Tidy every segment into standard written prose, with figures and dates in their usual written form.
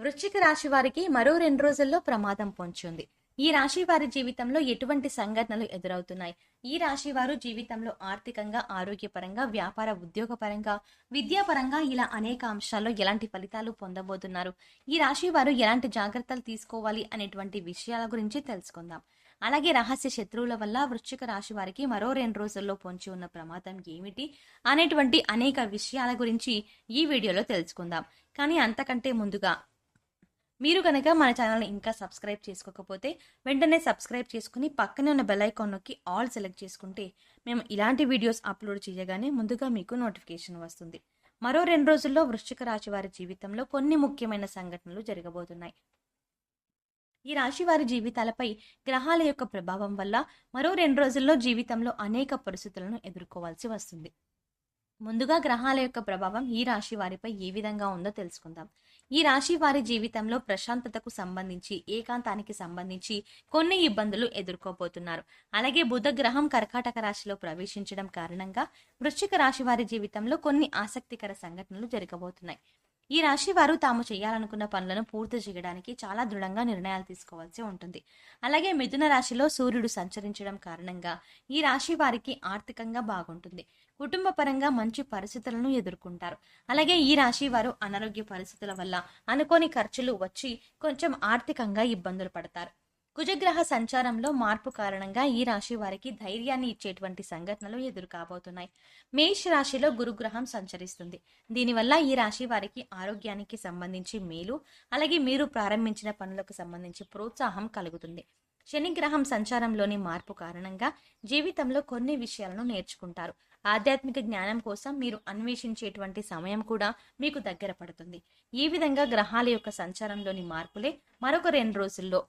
వృశ్చిక రాశి వారికి మరో 2 రోజుల్లో ప్రమాదం పొంచి ఉంది. ఈ రాశి వారి జీవితంలో ఎటువంటి సంఘటనలు ఎదురవుతున్నాయి? ఈ రాశి వారు జీవితంలో ఆర్థికంగా, ఆరోగ్యపరంగా, వ్యాపార, ఉద్యోగపరంగా, విద్యాపరంగా ఇలా అనేక అంశాల్లో ఎలాంటి ఫలితాలు పొందబోతున్నారు? ఈ రాశి వారు ఎలాంటి జాగ్రత్తలు తీసుకోవాలి అనేటువంటి విషయాల గురించి తెలుసుకుందాం. అలాగే రహస్య శత్రువుల వల్ల వృశ్చిక రాశి వారికి మరో 2 రోజుల్లో పొంచి ఉన్న ప్రమాదం ఏమిటి అనేటువంటి అనేక విషయాల గురించి ఈ వీడియోలో తెలుసుకుందాం. కానీ అంతకంటే ముందుగా మీరు కనుక మన ఛానల్ని ఇంకా సబ్స్క్రైబ్ చేసుకోకపోతే వెంటనే సబ్స్క్రైబ్ చేసుకుని పక్కనే ఉన్న బెల్ ఐకాన్ నొక్కి ఆల్ సెలెక్ట్ చేసుకుంటే మేము ఇలాంటి వీడియోస్ అప్లోడ్ చేయగానే ముందుగా మీకు నోటిఫికేషన్ వస్తుంది. మరో 2 రోజుల్లో వృశ్చిక రాశి వారి జీవితంలో కొన్ని ముఖ్యమైన సంఘటనలు జరగబోతున్నాయి. ఈ రాశి వారి జీవితాలపై గ్రహాల యొక్క ప్రభావం వల్ల మరో 2 రోజుల్లో జీవితంలో అనేక పరిస్థితులను ఎదుర్కోవాల్సి వస్తుంది. ముందుగా గ్రహాల యొక్క ప్రభావం ఈ రాశి వారిపై ఏ విధంగా ఉందో తెలుసుకుందాం. ఈ రాశి వారి జీవితంలో ప్రశాంతతకు సంబంధించి, ఏకాంతానికి సంబంధించి కొన్ని ఇబ్బందులు ఎదుర్కోబోతున్నారు. అలాగే బుధ గ్రహం కర్కాటక రాశిలో ప్రవేశించడం కారణంగా వృశ్చిక రాశి వారి జీవితంలో కొన్ని ఆసక్తికర సంఘటనలు జరగబోతున్నాయి. ఈ రాశి వారు తాము చేయాలనుకున్న పనులను పూర్తి చేయడానికి చాలా దృఢంగా నిర్ణయాలు తీసుకోవాల్సి ఉంటుంది. అలాగే మిథున రాశిలో సూర్యుడు సంచరించడం కారణంగా ఈ రాశి వారికి ఆర్థికంగా బాగుంటుంది. కుటుంబ పరంగా మంచి పరిస్థితులను ఎదుర్కొంటారు. అలాగే ఈ రాశి వారు అనారోగ్య పరిస్థితుల వల్ల అనుకోని ఖర్చులు వచ్చి కొంచెం ఆర్థికంగా ఇబ్బందులు పడతారు. కుజగ్రహ సంచారంలో మార్పు కారణంగా ఈ రాశి వారికి ధైర్యాన్ని ఇచ్చేటువంటి సంఘటనలు ఎదురు కాబోతున్నాయి. మేష రాశిలో గురుగ్రహం సంచరిస్తుంది. దీనివల్ల ఈ రాశి వారికి ఆరోగ్యానికి సంబంధించి మేలు, అలాగే మీరు ప్రారంభించిన పనులకు సంబంధించి ప్రోత్సాహం కలుగుతుంది. శనిగ్రహం సంచారంలోని మార్పు కారణంగా జీవితంలో కొన్ని విషయాలను నేర్చుకుంటారు. ఆధ్యాత్మిక జ్ఞానం కోసం మీరు అన్వేషించేటువంటి సమయం కూడా మీకు దగ్గర పడుతుంది. ఈ విధంగా గ్రహాల యొక్క సంచారంలోని మార్పులే మరొక 2 రోజుల్లో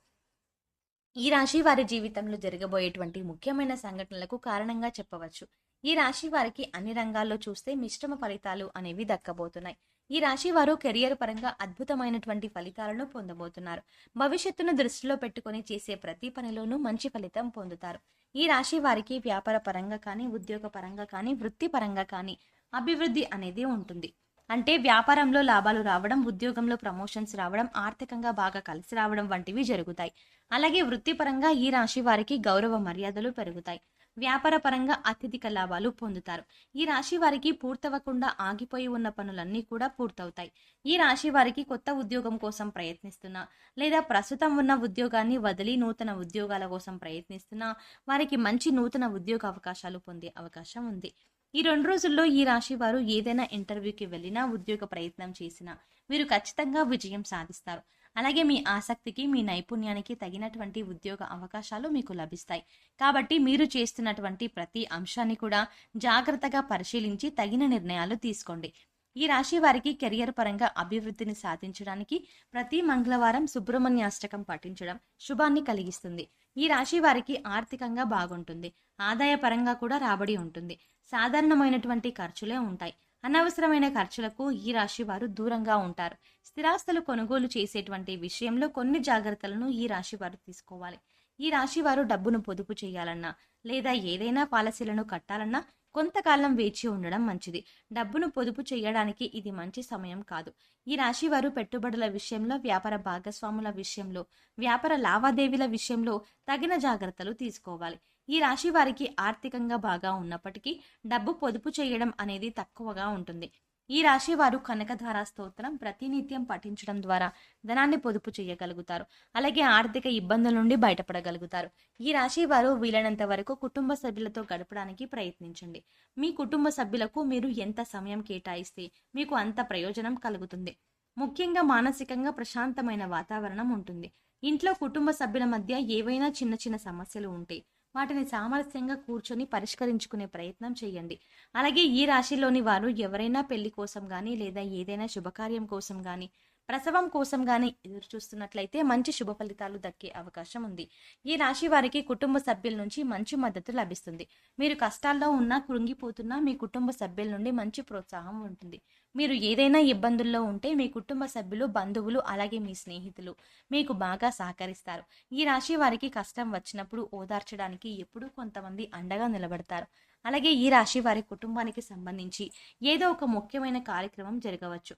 ఈ రాశి వారి జీవితంలో జరగబోయేటువంటి ముఖ్యమైన సంఘటనలకు కారణంగా చెప్పవచ్చు. ఈ రాశి వారికి అన్ని రంగాల్లో చూస్తే మిశ్రమ ఫలితాలు అనేవి దక్కబోతున్నాయి. ఈ రాశి వారు కెరియర్ పరంగా అద్భుతమైనటువంటి ఫలితాలను పొందబోతున్నారు. భవిష్యత్తును దృష్టిలో పెట్టుకొని చేసే ప్రతి పనిలోనూ మంచి ఫలితం పొందుతారు. ఈ రాశి వారికి వ్యాపార పరంగా కానీ, ఉద్యోగ పరంగా కానీ, వృత్తి పరంగా కానీ అభివృద్ధి అనేది ఉంటుంది. అంటే వ్యాపారంలో లాభాలు రావడం, ఉద్యోగంలో ప్రమోషన్స్ రావడం, ఆర్థికంగా బాగా కలిసి రావడం వంటివి జరుగుతాయి. అలాగే వృత్తిపరంగా ఈ రాశి వారికి గౌరవ మర్యాదలు పెరుగుతాయి. వ్యాపార పరంగా అత్యధిక లాభాలు పొందుతారు. ఈ రాశి వారికి పూర్తవకుండా ఆగిపోయి ఉన్న పనులన్నీ కూడా పూర్తవుతాయి. ఈ రాశి వారికి కొత్త ఉద్యోగం కోసం ప్రయత్నిస్తున్నా, లేదా ప్రస్తుతం ఉన్న ఉద్యోగాన్ని వదిలి నూతన ఉద్యోగాల కోసం ప్రయత్నిస్తున్నా వారికి మంచి నూతన ఉద్యోగ అవకాశాలు పొందే అవకాశం ఉంది. ఈ 2 రోజుల్లో ఈ రాశి వారు ఏదైనా ఇంటర్వ్యూకి వెళ్ళినా, ఉద్యోగ ప్రయత్నం చేసినా మీరు ఖచ్చితంగా విజయం సాధిస్తారు. అలాగే మీ ఆసక్తికి, మీ నైపుణ్యానికి తగినటువంటి ఉద్యోగ అవకాశాలు మీకు లభిస్తాయి. కాబట్టి మీరు చేస్తున్నటువంటి ప్రతి అంశాన్ని కూడా జాగ్రత్తగా పరిశీలించి తగిన నిర్ణయాలు తీసుకోండి. ఈ రాశి వారికి కెరియర్ పరంగా అభివృద్ధిని సాధించడానికి ప్రతి మంగళవారం సుబ్రహ్మణ్యాష్టకం పఠించడం శుభాన్ని కలిగిస్తుంది. ఈ రాశి వారికి ఆర్థికంగా బాగుంటుంది. ఆదాయ పరంగా కూడా రాబడి ఉంటుంది. సాధారణమైనటువంటి ఖర్చులే ఉంటాయి. అనవసరమైన ఖర్చులకు ఈ రాశి వారు దూరంగా ఉంటారు. స్థిరాస్తులు కొనుగోలు చేసేటువంటి విషయంలో కొన్ని జాగ్రత్తలను ఈ రాశి వారు తీసుకోవాలి. ఈ రాశి వారు డబ్బును పొదుపు చేయాలన్నా, లేదా ఏదైనా పాలసీలను కట్టాలన్నా కొంతకాలం వేచి ఉండడం మంచిది. డబ్బును పొదుపు చేయడానికి ఇది మంచి సమయం కాదు. ఈ రాశి వారు పెట్టుబడుల విషయంలో, వ్యాపార భాగస్వాముల విషయంలో, వ్యాపార లావాదేవీల విషయంలో తగిన జాగ్రత్తలు తీసుకోవాలి. ఈ రాశి వారికి ఆర్థికంగా బాగా ఉన్నప్పటికీ డబ్బు పొదుపు చేయడం అనేది తక్కువగా ఉంటుంది. ఈ రాశి వారు కనకధార స్తోత్రం ప్రతినిత్యం పఠించడం ద్వారా ధనాన్ని పొదుపు చేయగలుగుతారు. అలాగే ఆర్థిక ఇబ్బందుల నుండి బయటపడగలుగుతారు. ఈ రాశి వారు వీలైనంత వరకు కుటుంబ సభ్యులతో గడపడానికి ప్రయత్నించండి. మీ కుటుంబ సభ్యులకు మీరు ఎంత సమయం కేటాయిస్తే మీకు అంత ప్రయోజనం కలుగుతుంది. ముఖ్యంగా మానసికంగా ప్రశాంతమైన వాతావరణం ఉంటుంది. ఇంట్లో కుటుంబ సభ్యుల మధ్య ఏవైనా చిన్న చిన్న సమస్యలు ఉంటే వాటిని సామరస్యంగా కూర్చొని పరిష్కరించుకునే ప్రయత్నం చేయండి. అలాగే ఈ రాశిలోని వారు ఎవరైనా పెళ్లి కోసం కానీ, లేదా ఏదైనా శుభకార్యం కోసం కానీ, ప్రసవం కోసం కానీ ఎదురు చూస్తున్నట్లయితే మంచి శుభ ఫలితాలు దక్కే అవకాశం ఉంది. ఈ రాశి వారికి కుటుంబ సభ్యుల నుంచి మంచి మద్దతు లభిస్తుంది. మీరు కష్టాల్లో ఉన్నా, కృంగిపోతున్నా మీ కుటుంబ సభ్యుల నుండి మంచి ప్రోత్సాహం ఉంటుంది. మీరు ఏదైనా ఇబ్బందుల్లో ఉంటే మీ కుటుంబ సభ్యులు, బంధువులు, అలాగే మీ స్నేహితులు మీకు బాగా సహకరిస్తారు. ఈ రాశి వారికి కష్టం వచ్చినప్పుడు ఓదార్చడానికి ఎప్పుడూ కొంతమంది అండగా నిలబడతారు. అలాగే ఈ రాశి వారి కుటుంబానికి సంబంధించి ఏదో ఒక ముఖ్యమైన కార్యక్రమం జరగవచ్చు.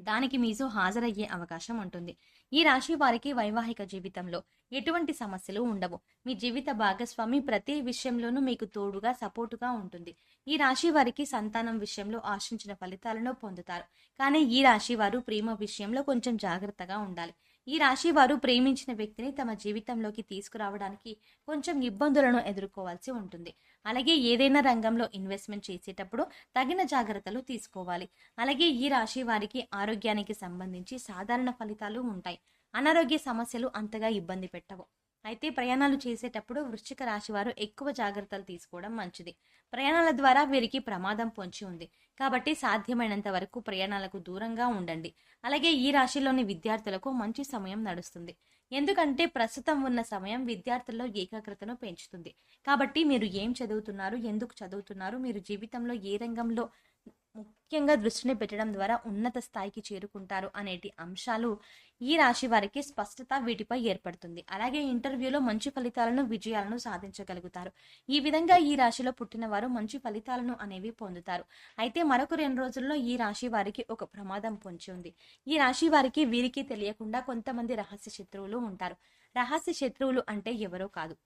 దానికి మీతో హాజరయ్యే అవకాశం ఉంటుంది. ఈ రాశి వారికి వైవాహిక జీవితంలో ఎటువంటి సమస్యలు ఉండవు. మీ జీవిత భాగస్వామి ప్రతి విషయంలోనూ మీకు తోడుగా, సపోర్టుగా ఉంటుంది. ఈ రాశి వారికి సంతానం విషయంలో ఆశించిన ఫలితాలను పొందుతారు. కానీ ఈ రాశి వారు ప్రేమ విషయంలో కొంచెం జాగ్రత్తగా ఉండాలి. ఈ రాశి వారు ప్రేమించిన వ్యక్తిని తమ జీవితంలోకి తీసుకురావడానికి కొంచెం ఇబ్బందులను ఎదుర్కోవాల్సి ఉంటుంది. అలాగే ఏదైనా రంగంలో ఇన్వెస్ట్మెంట్ చేసేటప్పుడు తగిన జాగ్రత్తలు తీసుకోవాలి. అలాగే ఈ రాశి వారికి ఆరోగ్యానికి సంబంధించి సాధారణ ఫలితాలు ఉంటాయి. అనారోగ్య సమస్యలు అంతగా ఇబ్బంది పెట్టవు. అయితే ప్రయాణాలు చేసేటప్పుడు వృశ్చిక రాశి వారు ఎక్కువ జాగ్రత్తలు తీసుకోవడం మంచిది. ప్రయాణాల ద్వారా వీరికి ప్రమాదం పొంచి ఉంది. కాబట్టి సాధ్యమైనంత వరకు ప్రయాణాలకు దూరంగా ఉండండి. అలాగే ఈ రాశిలోని విద్యార్థులకు మంచి సమయం నడుస్తుంది. ఎందుకంటే ప్రస్తుతం ఉన్న సమయం విద్యార్థుల్లో ఏకాగ్రతను పెంచుతుంది. కాబట్టి మీరు ఏం చదువుతున్నారు, ఎందుకు చదువుతున్నారు, మీరు జీవితంలో ఏ రంగంలో ముఖ్యంగా దృష్టిని పెట్టడం ద్వారా ఉన్నత స్థాయికి చేరుకుంటారు అనేటి అంశాలు ఈ రాశి వారికి స్పష్టత వీటిపై ఏర్పడుతుంది. అలాగే ఇంటర్వ్యూలో మంచి ఫలితాలను, విజయాలను సాధించగలుగుతారు. ఈ విధంగా ఈ రాశిలో పుట్టిన వారు మంచి ఫలితాలను అనేవి పొందుతారు. అయితే మరొక 2 రోజుల్లో ఈ రాశి వారికి ఒక ప్రమాదం పొంచి ఉంది. ఈ రాశి వారికి వీరికి తెలియకుండా కొంతమంది రహస్య శత్రువులు ఉంటారు. రహస్య శత్రువులు అంటే ఎవరో కాదు,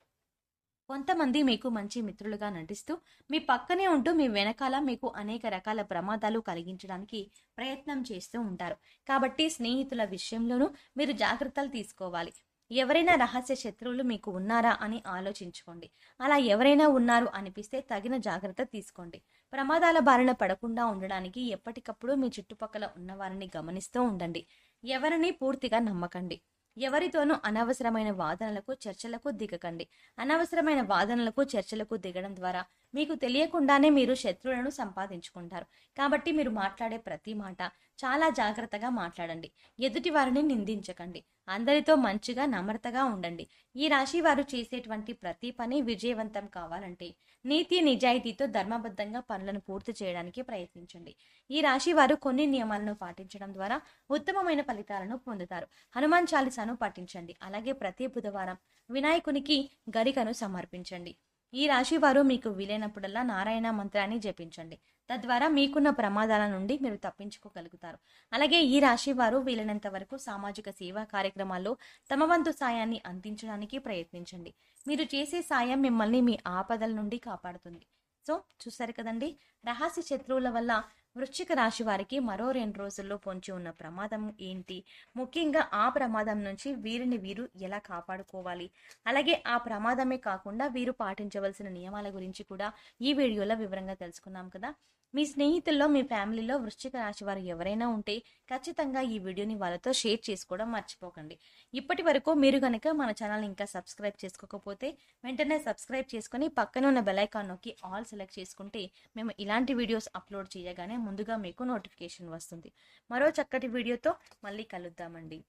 కొంతమంది మీకు మంచి మిత్రులుగా నటిస్తూ మీ పక్కనే ఉంటూ మీ వెనకాల మీకు అనేక రకాల ప్రమాదాలు కలిగించడానికి ప్రయత్నం చేస్తూ ఉంటారు. కాబట్టి స్నేహితుల విషయంలోనూ మీరు జాగ్రత్తలు తీసుకోవాలి. ఎవరైనా రహస్య శత్రువులు మీకు ఉన్నారా అని ఆలోచించుకోండి. అలా ఎవరైనా ఉన్నారు అనిపిస్తే తగిన జాగ్రత్త తీసుకోండి. ప్రమాదాల బారిన పడకుండా ఉండడానికి ఎప్పటికప్పుడు మీ చుట్టుపక్కల ఉన్నవారిని గమనిస్తూ ఉండండి. ఎవరిని పూర్తిగా నమ్మకండి. ఎవరితోనూ అనవసరమైన వాదనలకు, చర్చలకు దిగకండి. అనవసరమైన వాదనలకు, చర్చలకు దిగడం ద్వారా మీకు తెలియకుండానే మీరు శత్రువులను సంపాదించుకుంటారు. కాబట్టి మీరు మాట్లాడే ప్రతి మాట చాలా జాగ్రత్తగా మాట్లాడండి. ఎదుటి వారిని నిందించకండి. అందరితో మంచిగా, నమ్రతగా ఉండండి. ఈ రాశి వారు చేసేటువంటి ప్రతి పని విజయవంతం కావాలంటే నీతి, నిజాయితీతో ధర్మబద్ధంగా పనులను పూర్తి చేయడానికి ప్రయత్నించండి. ఈ రాశి వారు కొన్ని నియమాలను పాటించడం ద్వారా ఉత్తమమైన ఫలితాలను పొందుతారు. హనుమాన్ చాలీసాను పఠించండి. అలాగే ప్రతి బుధవారం వినాయకునికి గరికను సమర్పించండి. ఈ రాశి వారు మీకు వీలైనప్పుడల్లా నారాయణ మంత్రాన్ని జపించండి. తద్వారా మీకున్న ప్రమాదాల నుండి మీరు తప్పించుకోగలుగుతారు. అలాగే ఈ రాశి వారు వీలైనంత వరకు సామాజిక సేవా కార్యక్రమాల్లో తమ వంతు సాయాన్ని అందించడానికి ప్రయత్నించండి. మీరు చేసే సాయం మిమ్మల్ని మీ ఆపదల నుండి కాపాడుతుంది. సో చూసారు కదండి, రహస్య శత్రువుల వల్ల వృశ్చిక రాశి వారికి మరో 2 రోజుల్లో పొంచి ఉన్న ప్రమాదం ఏంటి, ముఖ్యంగా ఆ ప్రమాదం నుంచి వీరిని వీరు ఎలా కాపాడుకోవాలి, అలాగే ఆ ప్రమాదమే కాకుండా వీరు పాటించవలసిన నియమాల గురించి కూడా ఈ వీడియోలో వివరంగా తెలుసుకున్నాం కదా. మీ స్నేహితుల్లో, మీ ఫ్యామిలీలో వృశ్చిక రాశి వారు ఎవరైనా ఉంటే ఖచ్చితంగా ఈ వీడియోని వాళ్ళతో షేర్ చేసుకోవడం మర్చిపోకండి. ఇప్పటి వరకు మీరు కనుక మన ఛానల్ ఇంకా సబ్స్క్రైబ్ చేసుకోకపోతే వెంటనే సబ్స్క్రైబ్ చేసుకొని పక్కన ఉన్న బెల్ ఐకాన్ నొక్కి ఆల్ సెలెక్ట్ చేసుకుంటే మేము ఇలాంటి వీడియోస్ అప్లోడ్ చేయగానే ముందుగా మీకు నోటిఫికేషన్ వస్తుంది. మరో చక్కటి వీడియోతో మళ్ళీ కలుద్దామండి.